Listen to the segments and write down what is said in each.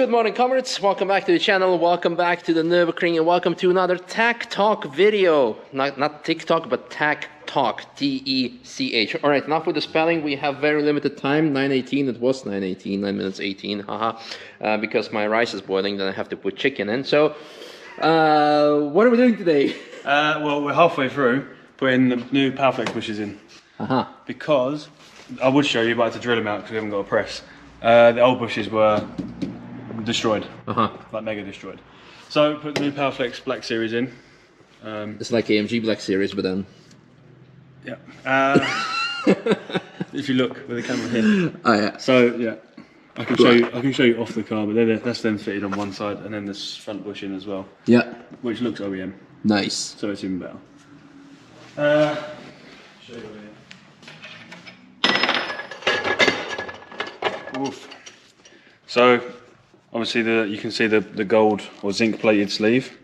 Good morning, comrades. Welcome back to the channel. Welcome back to the Nürburgring, and welcome to another Tech Talk video. Not TikTok, but Tech Talk. T-E-C-H. All right, enough with the spelling. We have very limited time. 9:18. It was 9:18. 9 minutes 18. Haha. Because my rice is boiling, then I have to put chicken in. So, what are we doing today? Well, we're halfway through putting the new Powerflex bushes in. Because I would show you, but I had to drill them out because we haven't got a press. The old bushes were destroyed, like mega destroyed. So put the new Powerflex Black Series in. It's like AMG Black Series, but then. Yeah. If you look with the camera here. Oh yeah. So yeah, I can show you. I can show you off the car, but that's then fitted on one side, and then this front bush in as well. Yeah. Which looks OEM. Nice. So it's even better. Show you over here. Oof. So obviously you can see the gold or zinc plated sleeve.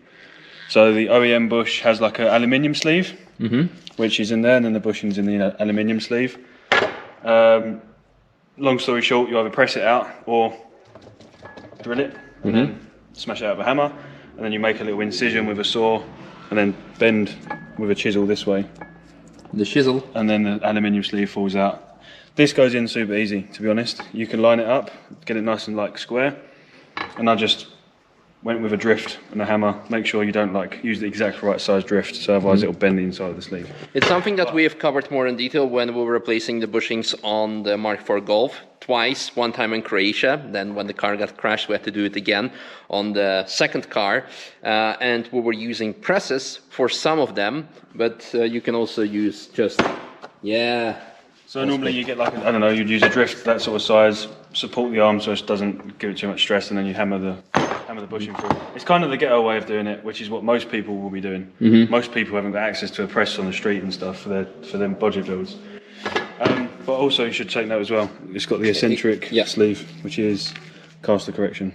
So the OEM bush has like an aluminium sleeve, which is in there, and then the bushing's in the aluminium sleeve. Long story short, you either press it out or drill it, and then smash it out with a hammer, and then you make a little incision with a saw, and then bend with a chisel this way. The chisel. And then the aluminium sleeve falls out. This goes in super easy, to be honest. You can line it up, get it nice and like square, and I just went with a drift and a hammer. Make sure you don't like use the exact right size drift, so otherwise it'll bend the inside of the sleeve. It's something that we have covered more in detail when we were replacing the bushings on the Mark IV Golf twice. One time in Croatia, then when the car got crashed we had to do it again on the second car, and we were using presses for some of them, but you can also use just So normally you get like, I don't know, you'd use a drift that sort of size, support the arm so it doesn't give it too much stress, and then you hammer the bushing through. It's kind of the ghetto way of doing it, which is what most people will be doing. Most people haven't got access to a press on the street and stuff for them budget builds. But also you should take note as well, it's got the eccentric sleeve, which is caster correction.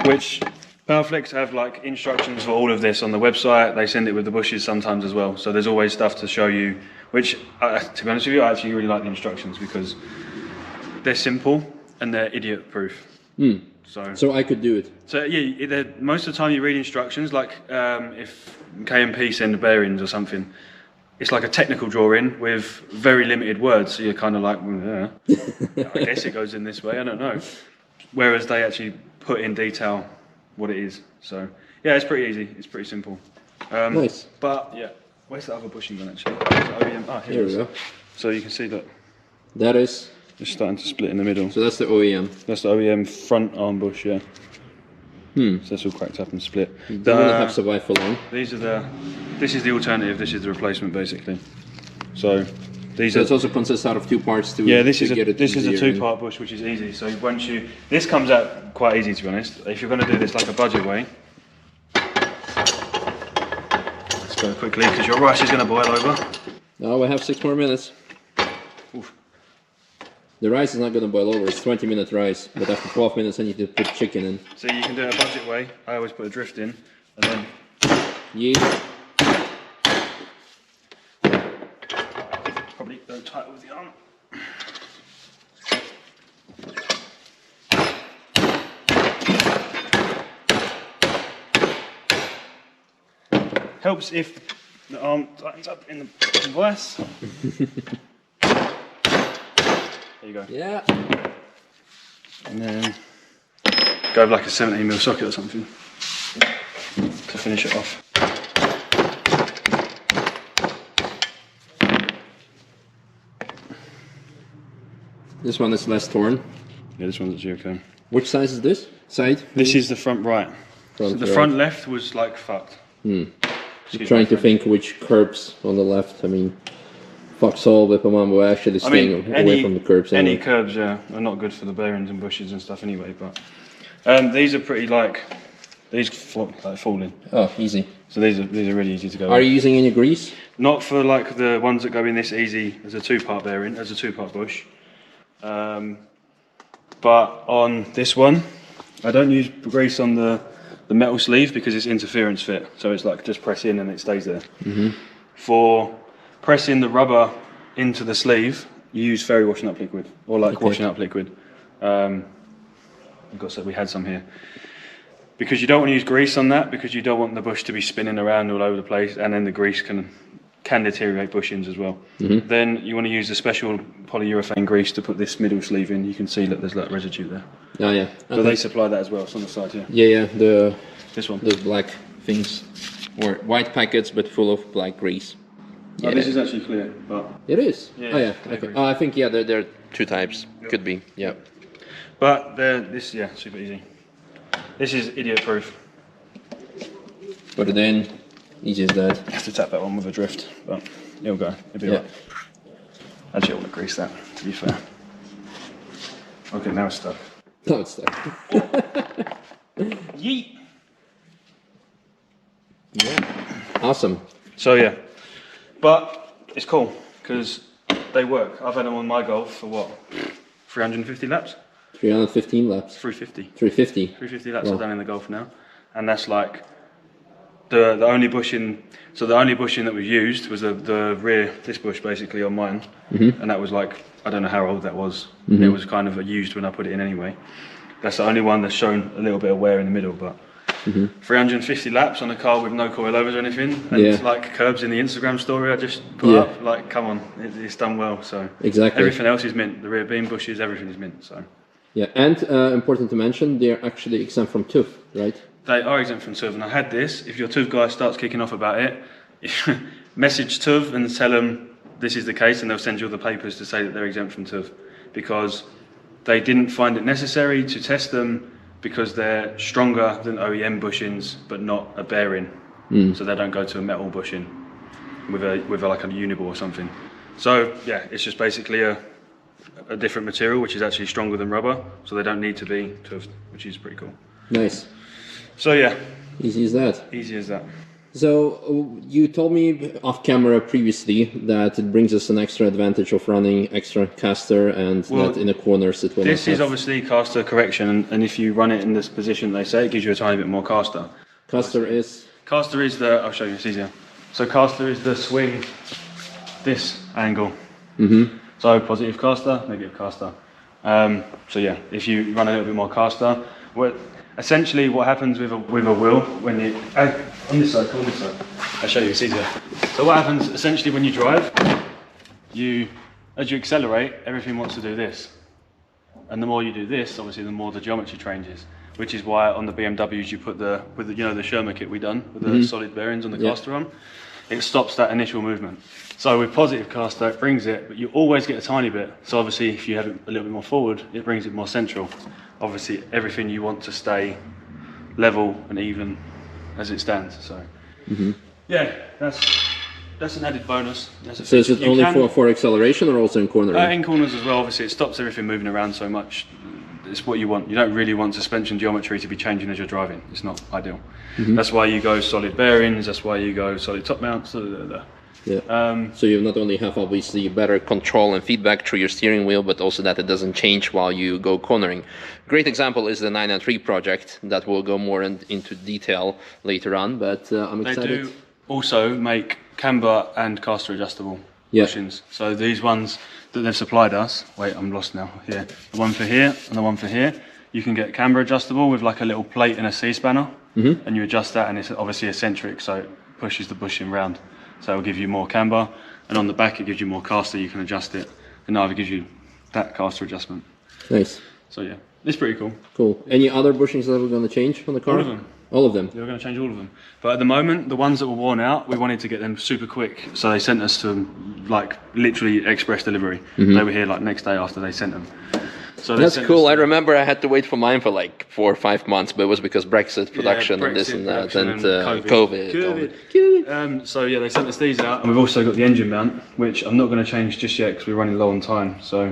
Which Powerflex have like instructions for all of this on the website. They send it with the bushes sometimes as well. So there's always stuff to show you, which to be honest with you, I actually really like the instructions because they're simple and they're idiot proof. So I could do it. So yeah, most of the time you read instructions, like if K&P send bearings or something, it's like a technical drawing with very limited words. So you're kind of like, I guess it goes in this way, I don't know. Whereas they actually put in detail what it is. So yeah, it's pretty easy. It's pretty simple. Nice. But yeah, where's the other bushing gone actually? Here we go. So you can see that. That is. It's starting to split in the middle. So that's the OEM. That's the OEM front arm bush, yeah. So that's all cracked up and split. It wouldn't have survived for long. This is the alternative. This is the replacement basically. So these it also consists out of two parts to this is a two-part bush, which is easy. So this comes out quite easy, to be honest. If you're going to do this like a budget way, let's go quickly because your rice is going to boil over. No, we have 6 more minutes. Oof. The rice is not going to boil over. It's 20-minute rice, but after 12 minutes I need to put chicken in. So you can do it a budget way. I always put a drift in, and then probably go tight with the arm. Helps if the arm tightens up in the vise. There you go. Yeah. And then go with like a 17mm socket or something to finish it off. This one is less torn. Yeah, this one's actually okay. Which size is this? Side? This is the front right. So the front left was like fucked. Trying to think which curbs on the left. I mean, fuck's all with Mambo actually staying away from the curbs. Any curbs, are not good for the bearings and bushes and stuff anyway. But these are pretty falling. Oh, easy. So these are really easy to go. Are you using any grease? Not for like the ones that go in this easy as a two-part bearing, as a two-part bush. But on this one, I don't use grease on the metal sleeve because it's interference fit. So it's like just press in and it stays there. For pressing the rubber into the sleeve, you use fairy washing up liquid or like washing up liquid. we had some here. Because you don't want to use grease on that, because you don't want the bush to be spinning around all over the place, and then the grease can deteriorate bushings as well. Then you want to use a special polyurethane grease to put this middle sleeve in. You can see that there's like residue there. Oh yeah. So they supply that as well. It's on the side here. Yeah, This one. those black things, or white packets but full of black grease. Oh, this is actually clear, but it is. Yeah, Oh yeah. clear Okay. grease. Oh, I think there are two types. Could be. Yeah. But super easy. This is idiot proof. Put it in. Easy as that. You have to tap that one with a drift, but it'll go. It'll be Yeah. alright. Actually, I want to grease that, to be fair. Okay, now it's stuck. No, it's stuck. Yeet! Yeah. Awesome. So yeah, but it's cool because they work. I've had them on my Golf for what, 350 laps? 315 laps. 350. 350. 350 laps Wow. I've done in the Golf now, and that's like the only bushing. So the only bushing that was used was the rear, this bush basically on mine, and that was like, I don't know how old that was. It was kind of used when I put it in anyway. That's the only one that's shown a little bit of wear in the middle, but 350 laps on a car with no coilovers or anything, and it's like curbs in the Instagram story I just put up. Like, come on, it's done well. So Exactly. everything else is mint. The rear beam bushes, everything is mint. So Yeah, and important to mention, they are actually exempt from TÜV, right? they are exempt from TÜV, and I had this. If your TÜV guy starts kicking off about it, message TÜV and tell them this is the case, and they'll send you all the papers to say that they're exempt from TÜV, because they didn't find it necessary to test them because they're stronger than OEM bushings, but not a bearing, so they don't go to a metal bushing with a like a uniball or something. So yeah, it's just basically a different material which is actually stronger than rubber, so they don't need to be TÜV, which is pretty cool. Nice. So yeah, Easy as that. easy as that. So you told me off camera previously that it brings us an extra advantage of running extra caster, and that in the corners it will This not is have. obviously caster correction, and if you run it in this position they say, it gives you a tiny bit more caster. Caster is... Caster is the, I'll show you, it's easier. So caster is the swing, this angle. So positive caster, negative caster. So yeah, if you run a little bit more caster, essentially what happens with a wheel when you, on this side, come on this side, I'll show you, it's easier. So what happens essentially when you drive, as you accelerate, everything wants to do this. And the more you do this, obviously the more the geometry changes, which is why on the BMWs you put the Sherma kit we done, with the solid bearings on the caster on, it stops that initial movement. So with positive caster, it brings it, but you always get a tiny bit. So obviously if you have it a little bit more forward, it brings it more central. Obviously everything you want to stay level and even as it stands. So yeah, that's an added bonus. So is it only for acceleration or also in cornering? In corners as well. Obviously it stops everything moving around so much. It's what you want. You don't really want suspension geometry to be changing as you're driving. It's not ideal. That's why you go solid bearings, that's why you go solid top mounts. Yeah. So you not only have obviously better control and feedback through your steering wheel, but also that it doesn't change while you go cornering. Great example is the 993 project that will go more into detail later on, but I'm excited. They do also make camber and caster adjustable bushings. So these ones that they've supplied us, wait, I'm lost now. Here, the one for here and the one for here. You can get camber adjustable with like a little plate and a C-spanner, and you adjust that, and it's obviously eccentric, so it pushes the bushing round. So it'll give you more camber, and on the back it gives you more caster. You can adjust it, and either gives you that caster adjustment. Nice. So yeah, it's pretty cool. Cool. Any other bushings that we're going to change on the car? All of them. All of them? Yeah, we're going to change all of them. But at the moment, the ones that were worn out, we wanted to get them super quick. So they sent us to like literally express delivery. They were here like next day after they sent them. So that's cool. I remember I had to wait for mine for like 4 or 5 months, but it was because Brexit production and this and that, and COVID. So yeah, they sent us these out, and we've also got the engine mount, which I'm not going to change just yet because we're running low on time. So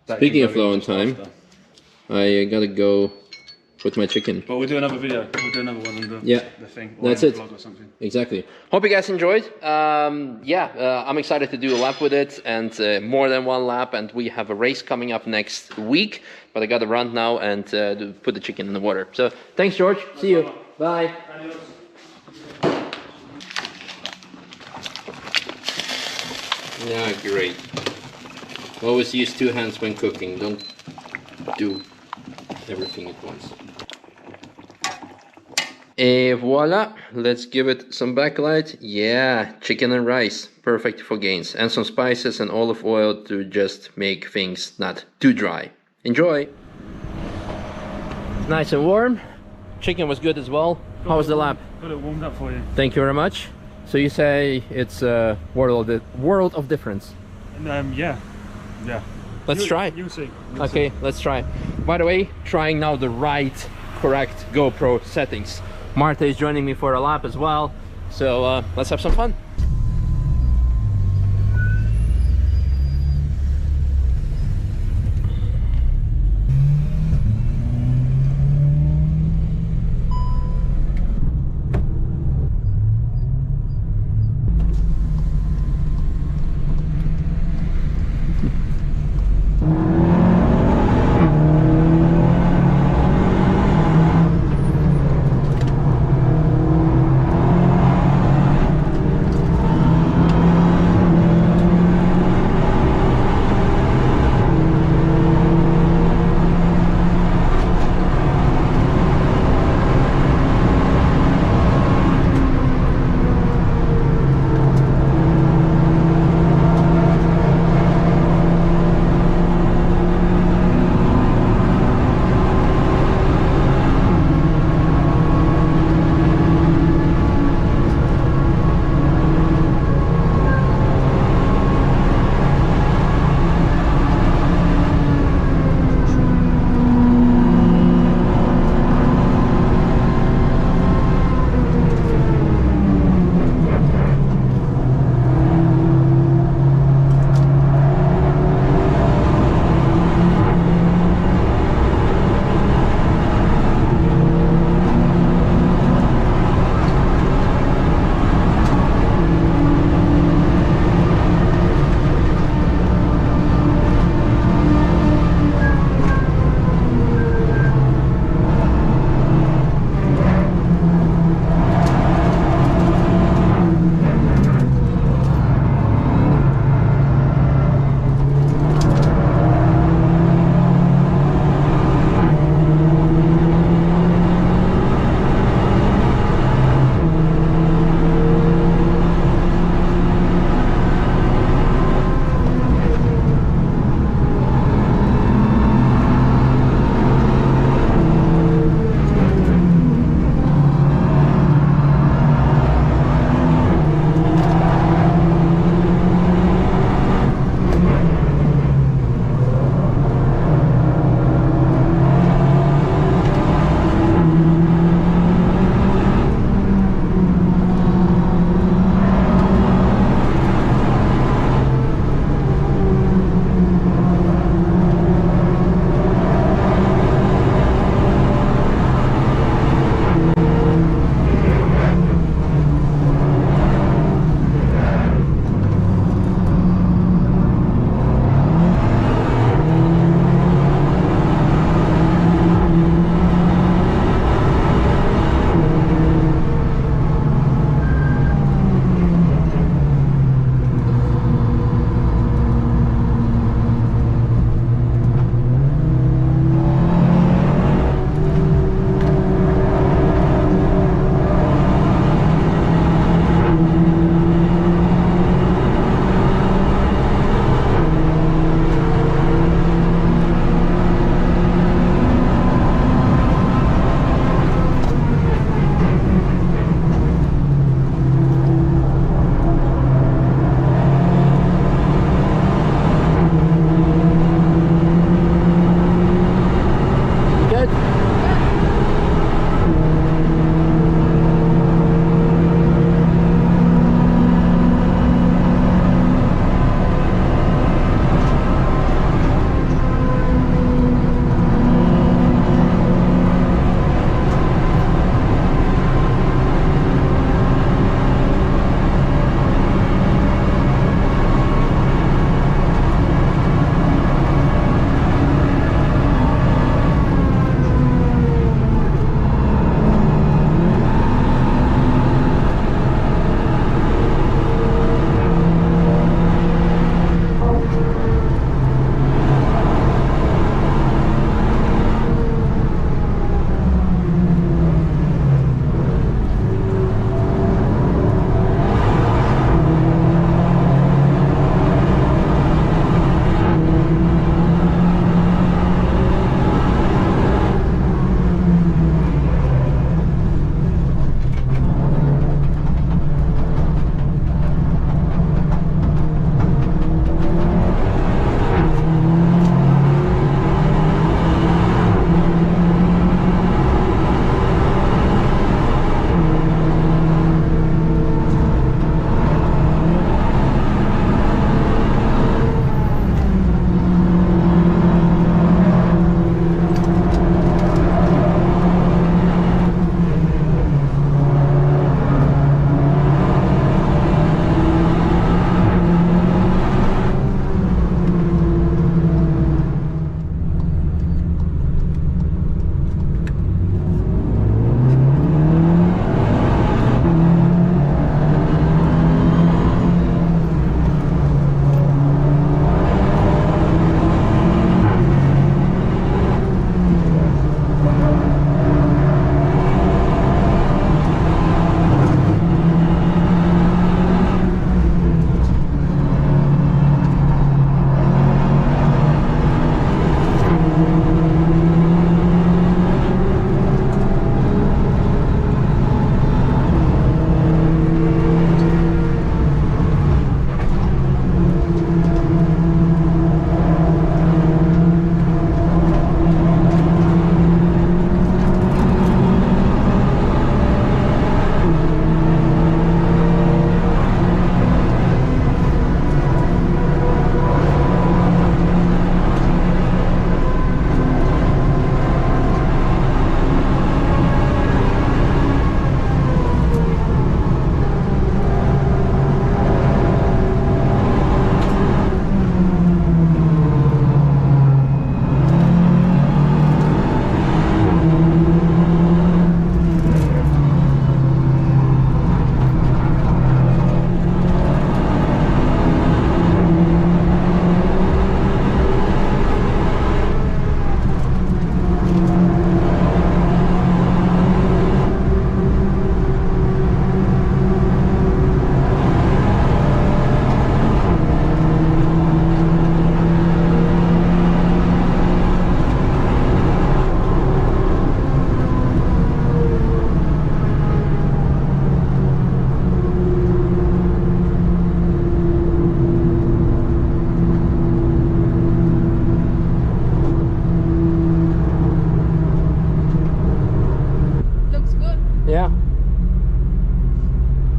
speaking of low on time, I gotta go put my chicken. But we'll do another video. We'll do another one on the thing. Or that's it. Vlog or something. Exactly. Hope you guys enjoyed. I'm excited to do a lap with it, and more than one lap. And we have a race coming up next week. But I got to run now and put the chicken in the water. So thanks, George. See you. Bye. Yeah, great. Always use 2 hands when cooking. Don't do everything at once. Et voila, let's give it some backlight. Yeah, chicken and rice, perfect for gains. And some spices and olive oil to just make things not too dry. Enjoy! Nice and warm. Chicken was good as well. How was the lap? Got it warmed up for you. Thank you very much. So you say it's a world of difference. Yeah. Let's try. You'll see. Okay, let's try. By the way, trying now the right, correct GoPro settings. Marta is joining me for a lap as well. So let's have some fun.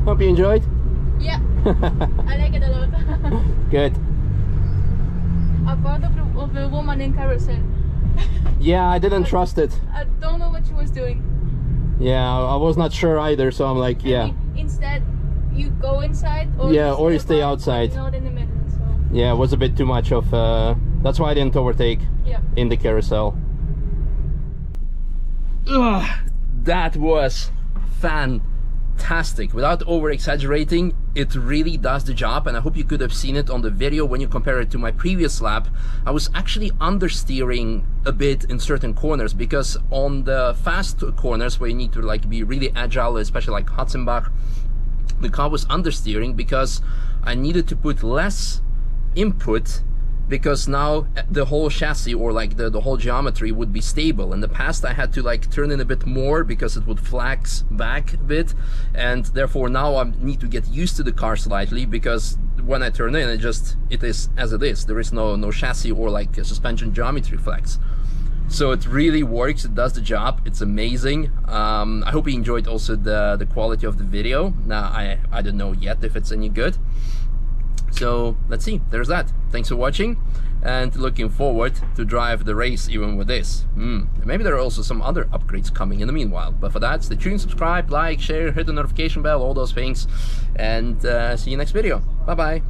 Hope you enjoyed. Yeah, I like it a lot. Good. A photo of a woman in carousel. Yeah, I didn't trust it. I don't know what she was doing. Yeah, I was not sure either, so I'm like, yeah. Instead, you go inside, or you stay outside. Not in the middle. So. Yeah, it was a bit too much of. That's why I didn't overtake. Yeah. In the carousel. Ugh, that was fantastic. Without over exaggerating, it really does the job, and I hope you could have seen it on the video when you compare it to my previous lap. I was actually understeering a bit in certain corners, because on the fast corners where you need to like be really agile, especially like Hatzenbach, the car was understeering because I needed to put less input, because now the whole chassis, or like the whole geometry, would be stable. In the past I had to like turn in a bit more because it would flex back a bit, and therefore now I need to get used to the car slightly, because when I turn in, it is as it is. There is no chassis or like a suspension geometry flex. So it really works, it does the job, it's amazing. I hope you enjoyed also the quality of the video. Now I don't know yet if it's any good. So let's see, there's that. Thanks for watching, and looking forward to drive the race even with this. Maybe there are also some other upgrades coming in the meanwhile, but for that, stay tuned, subscribe, like, share, hit the notification bell, all those things, and see you next video. Bye bye.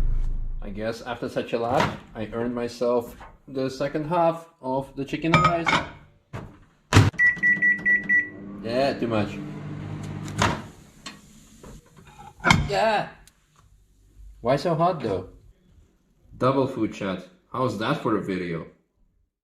I guess after such a lap, I earned myself the second half of the chicken and rice. Yeah, too much. Yeah. Why so hot though? Double food chat. How's that for a video?